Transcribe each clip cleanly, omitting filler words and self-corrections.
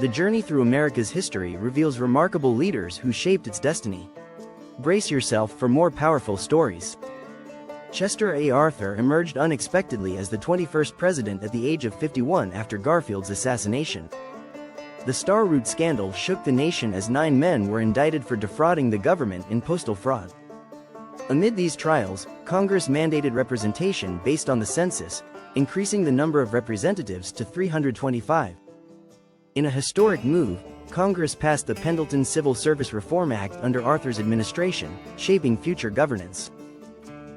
The journey through America's history reveals remarkable leaders who shaped its destiny. Brace yourself for more powerful stories. Chester A. Arthur emerged unexpectedly as the 21st president at the age of 51 after Garfield's assassination. The Star Route scandal shook the nation as 9 men were indicted for defrauding the government in postal fraud. Amid these trials, Congress mandated representation based on the census, increasing the number of representatives to 325. In a historic move, Congress passed the Pendleton Civil Service Reform Act under Arthur's administration, shaping future governance.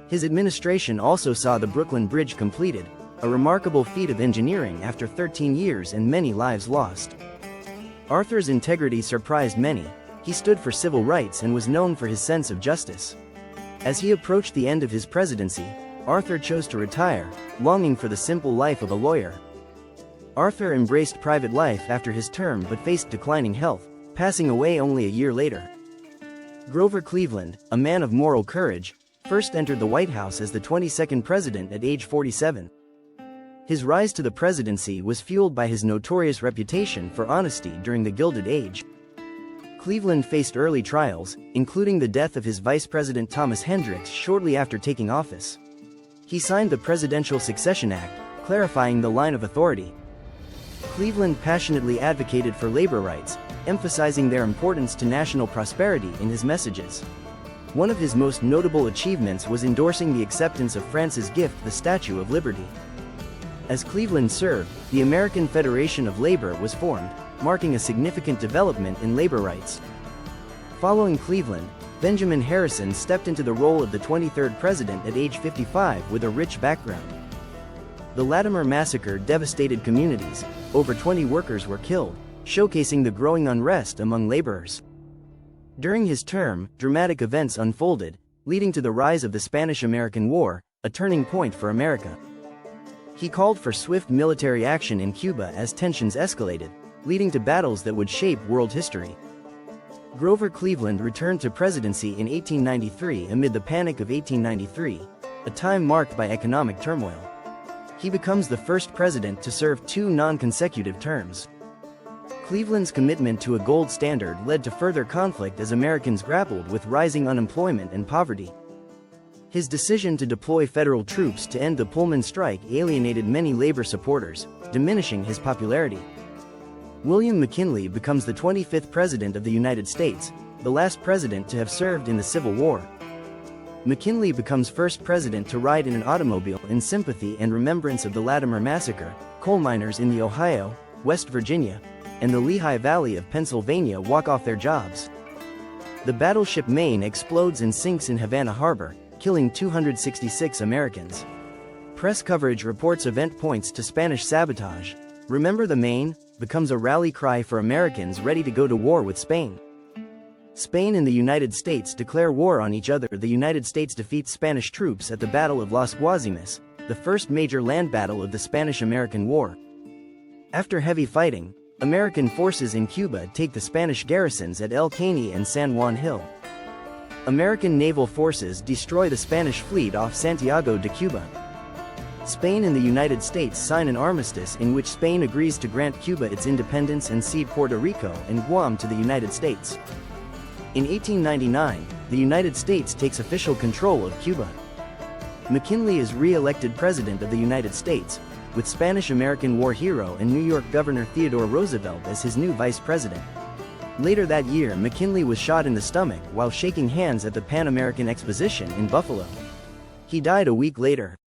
His administration also saw the Brooklyn Bridge completed, a remarkable feat of engineering after 13 years and many lives lost. Arthur's integrity surprised many. He stood for civil rights and was known for his sense of justice. As he approached the end of his presidency, Arthur chose to retire, longing for the simple life of a lawyer. Arthur embraced private life after his term but faced declining health, passing away only a year later. Grover Cleveland, a man of moral courage, first entered the White House as the 22nd president at age 47. His rise to the presidency was fueled by his notorious reputation for honesty during the Gilded Age. Cleveland faced early trials, including the death of his vice president Thomas Hendricks shortly after taking office. He signed the Presidential Succession Act, clarifying the line of authority. Cleveland passionately advocated for labor rights, emphasizing their importance to national prosperity in his messages. One of his most notable achievements was endorsing the acceptance of France's gift, the Statue of Liberty. As Cleveland served, the American Federation of Labor was formed, marking a significant development in labor rights. Following Cleveland, Benjamin Harrison stepped into the role of the 23rd president at age 55 with a rich background. The Latimer Massacre devastated communities. Over 20 workers were killed, showcasing the growing unrest among laborers. During his term, dramatic events unfolded, leading to the rise of the Spanish-American War, a turning point for America. He called for swift military action in Cuba as tensions escalated, leading to battles that would shape world history. Grover Cleveland returned to presidency in 1893 amid the Panic of 1893, a time marked by economic turmoil. He becomes the first president to serve 2 non-consecutive terms. Cleveland's commitment to a gold standard led to further conflict as Americans grappled with rising unemployment and poverty. His decision to deploy federal troops to end the Pullman strike alienated many labor supporters, diminishing his popularity. William McKinley becomes the 25th President of the United States, the last president to have served in the Civil War. McKinley becomes first president to ride in an automobile in sympathy and remembrance of the Latimer Massacre. Coal miners in the Ohio, West Virginia, and the Lehigh Valley of Pennsylvania walk off their jobs. The battleship Maine explodes and sinks in Havana Harbor, killing 266 Americans. Press coverage reports event points to Spanish sabotage. "Remember the Maine" becomes a rally cry for Americans ready to go to war with Spain. Spain and the United States declare war on each other. The United States defeats Spanish troops at the Battle of Las Guasimas, the first major land battle of the Spanish-American War. After heavy fighting, American forces in Cuba take the Spanish garrisons at El Caney and San Juan Hill. American naval forces destroy the Spanish fleet off Santiago de Cuba. Spain and the United States sign an armistice in which Spain agrees to grant Cuba its independence and cede Puerto Rico and Guam to the United States. In 1899, the United States takes official control of Cuba. McKinley is re-elected President of the United States, with Spanish-American War hero and New York Governor Theodore Roosevelt as his new vice president. Later that year, McKinley was shot in the stomach while shaking hands at the Pan American Exposition in Buffalo. He died a week later.